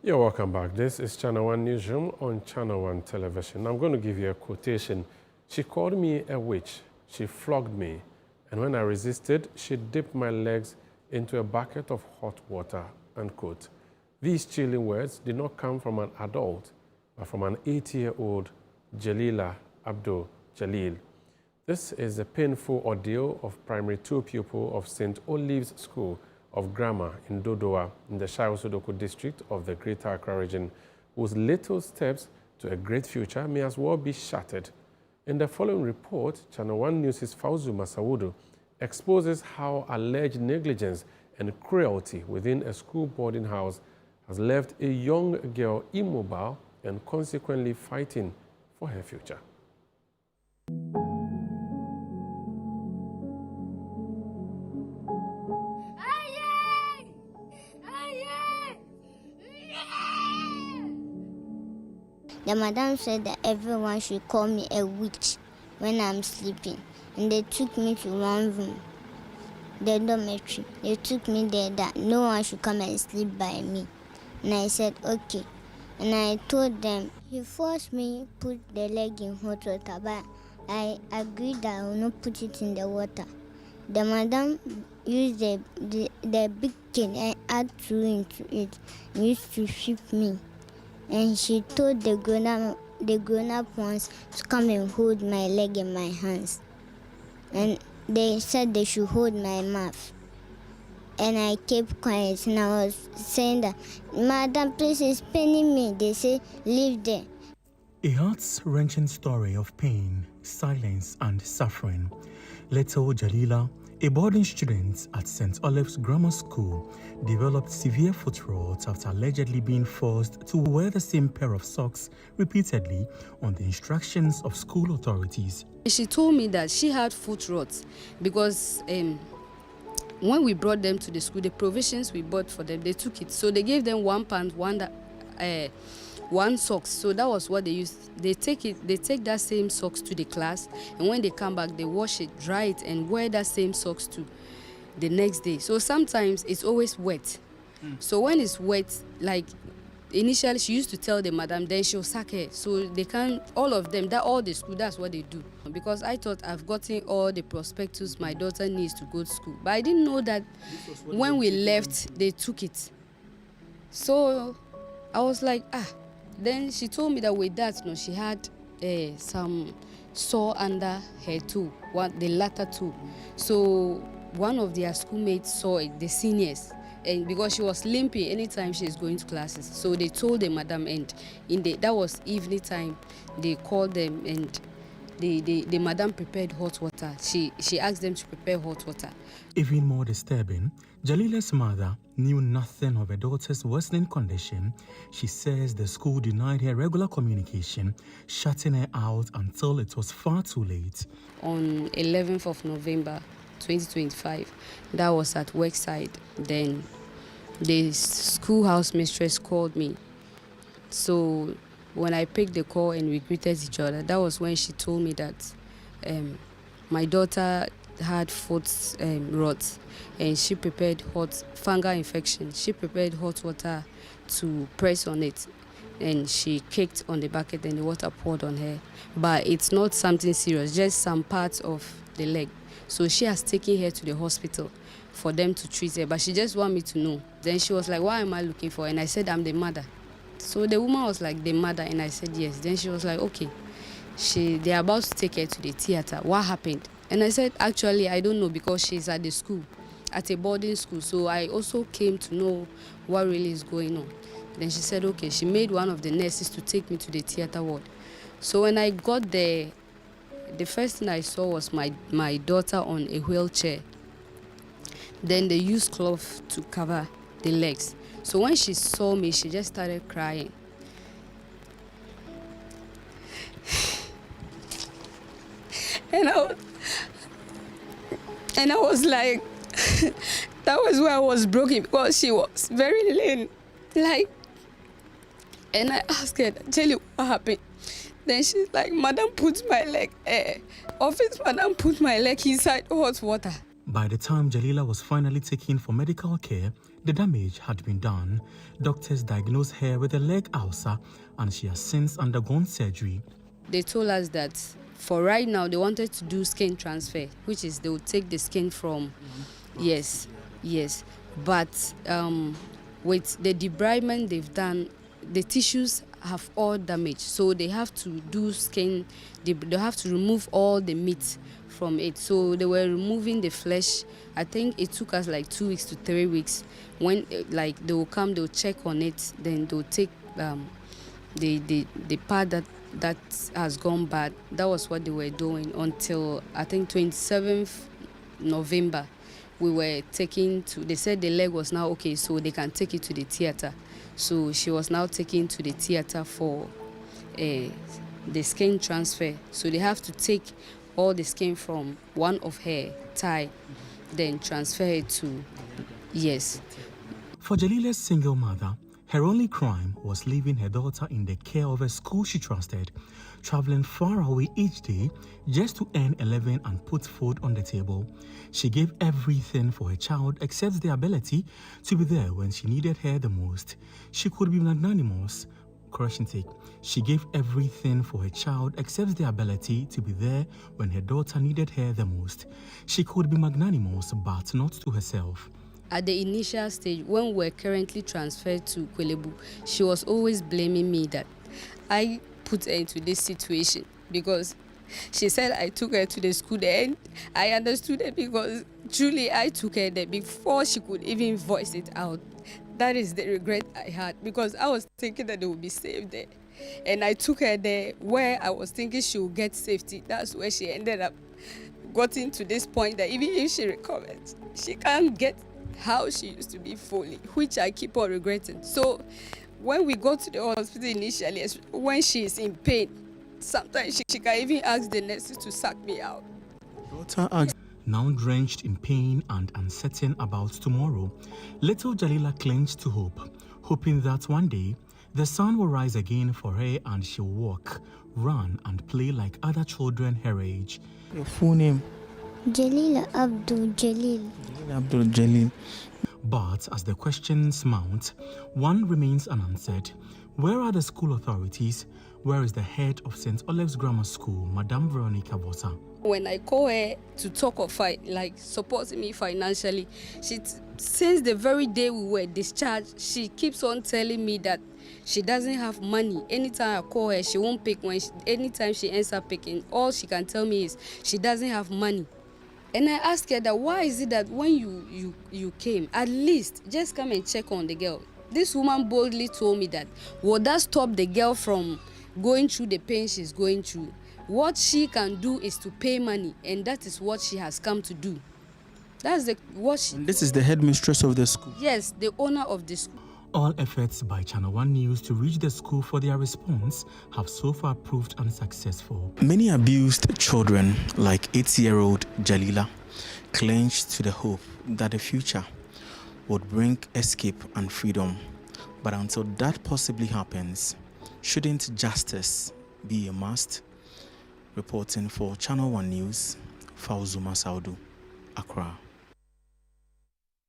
You're welcome back. This is Channel One Newsroom on Channel One Television. I'm going to give you a quotation. She called me a witch. She flogged me. And when I resisted, she dipped my legs into a bucket of hot water, unquote. These chilling words did not come from an adult, but from an 80-year-old Jalila Abdul Jalil. This is a painful ordeal of Primary 2 pupil of St. Olive's School of Grammar in Dodowa in the Shire-Sodoku district of the Greater Accra region, whose little steps to a great future may as well be shattered. In the following report, Channel One News' Fauzu Masawudu exposes how alleged negligence and cruelty within a school boarding house has left a young girl immobile and consequently fighting for her future. The madam said that everyone should call me a witch when I'm sleeping. And they took me to one room, the dormitory. They took me there that no one should come and sleep by me. And I said, okay. And I told them, he forced me to put the leg in hot water, but I agreed that I will not put it in the water. The madam used the big cane and add through into it and used to whip me. And she told the grown-up ones to come and hold my leg in my hands. And they said they should hold my mouth. And I kept quiet and I was saying that, Madam, please, it's paining me. They say, leave there. A heart-wrenching story of pain, silence, and suffering. Little Jalila, a boarding student at St. Olive's Grammar School, developed severe foot rots after allegedly being forced to wear the same pair of socks repeatedly on the instructions of school authorities. She told me that she had foot rots because when we brought them to the school, the provisions we bought for them, they took it. So they gave them 1 pound, one socks. So that was what they used. They take that same socks to the class, and when they come back, they wash it, dry it, and wear that same socks to the next day. So sometimes it's always wet. So when it's wet, like initially she used to tell the madam, then she'll sack her. So they can't, all of them, all the school, that's what they do. Because I thought I've gotten all the prospectus my daughter needs to go to school. But I didn't know that when we left, they took it. So I was like, Then she told me that with that, she had some sore under her toe, the latter toe. So one of their schoolmates saw it, the seniors, and because she was limping anytime she's going to classes. So they told the madam, and that was evening time, they called them, and the madam prepared hot water. She asked them to prepare hot water. Even more disturbing, Jalila's mother knew nothing of her daughter's worsening condition. She says the school denied her regular communication, shutting her out until it was far too late. On 11th of November 2025, that was at Workside. Then the schoolhouse mistress called me. So when I picked the call and we greeted each other, that was when she told me that my daughter had foot rots, and she prepared fungal infection. She prepared hot water to press on it, and she kicked on the bucket and the water poured on her. But it's not something serious, just some parts of the leg. So she has taken her to the hospital for them to treat her, but she just wanted me to know. Then she was like, what am I looking for? And I said, I'm the mother. So the woman was like, the mother, and I said, yes. Then she was like, okay. They're about to take her to the theater. What happened? And I said, actually, I don't know, because she's at the school, at a boarding school. So I also came to know what really is going on. Then she said, okay, she made one of the nurses to take me to the theater ward. So when I got there, the first thing I saw was my daughter on a wheelchair. Then they used cloth to cover the legs. So when she saw me, she just started crying. And I was like, that was where I was broken, because she was very lean. And I asked her, tell you what happened. Then she's like, madam put my leg, office madam put my leg inside hot water. By the time Jalila was finally taken for medical care, The damage had been done. Doctors diagnosed her with a leg ulcer and she has since undergone surgery. They told us that for right now they wanted to do skin transfer, which is they would take the skin from, yes, but with the debridement they've done, the tissues have all damaged, so they have to do skin, they have to remove all the meat from it. So they were removing the flesh. I think it took us like 2 weeks to 3 weeks. When like they will come, they'll check on it, then they'll take the part that has gone bad. That was what they were doing until I think 27th November. We were taking to, they said the leg was now okay, so they can take it to the theater. So she was now taken to the theater for the skin transfer. So they have to take all the skin from one of her thigh, then transfer it to, yes. For Jalila's single mother, her only crime was leaving her daughter in the care of a school she trusted, traveling far away each day just to earn a living and put food on the table. She gave everything for her child except the ability to be there when she needed her the most. She could be magnanimous. She gave everything for her child except the ability to be there when her daughter needed her the most. She could be magnanimous, but not to herself. At the initial stage, when we're currently transferred to Kwelebu, she was always blaming me that I put her into this situation because she said I took her to the school there, and I understood it because truly I took her there before she could even voice it out. That is the regret I had because I was thinking that they would be safe there. And I took her there where I was thinking she would get safety. That's where she ended up getting to this point that even if she recovers, she can't get how she used to be fully, which I keep on regretting. So when we go to the hospital initially, when she is in pain, sometimes she can even ask the nurses to suck me out. Now drenched in pain and uncertain about tomorrow, little Jalila clings to hope, hoping that one day the sun will rise again for her and she'll walk, run and play like other children her age. Your full name? Jalila Abdul Jalil. Jalila Abdul Jalil. But as the questions mount, one remains unanswered. Where are the school authorities? Where is the head of St. Olive's Grammar School, Madame Veronica Bosa? When I call her to talk of like supporting me financially, since the very day we were discharged, she keeps on telling me that she doesn't have money. Anytime I call her, she won't pick. Anytime she ends up picking, all she can tell me is she doesn't have money. And I asked her that why is it that when you came, at least just come and check on the girl. This woman boldly told me that would that stop the girl from going through the pain she's going through? What she can do is to pay money, and that is what she has come to do. That's And this is the headmistress of the school? Yes, the owner of the school. All efforts by ChannelOne News to reach the school for their response have so far proved unsuccessful. Many abused children, like 8-year-old Jalila, clinged to the hope that the future would bring escape and freedom. But until that possibly happens, shouldn't justice be a must? Reporting for ChannelOne News, Fauzuma Saudu, Accra.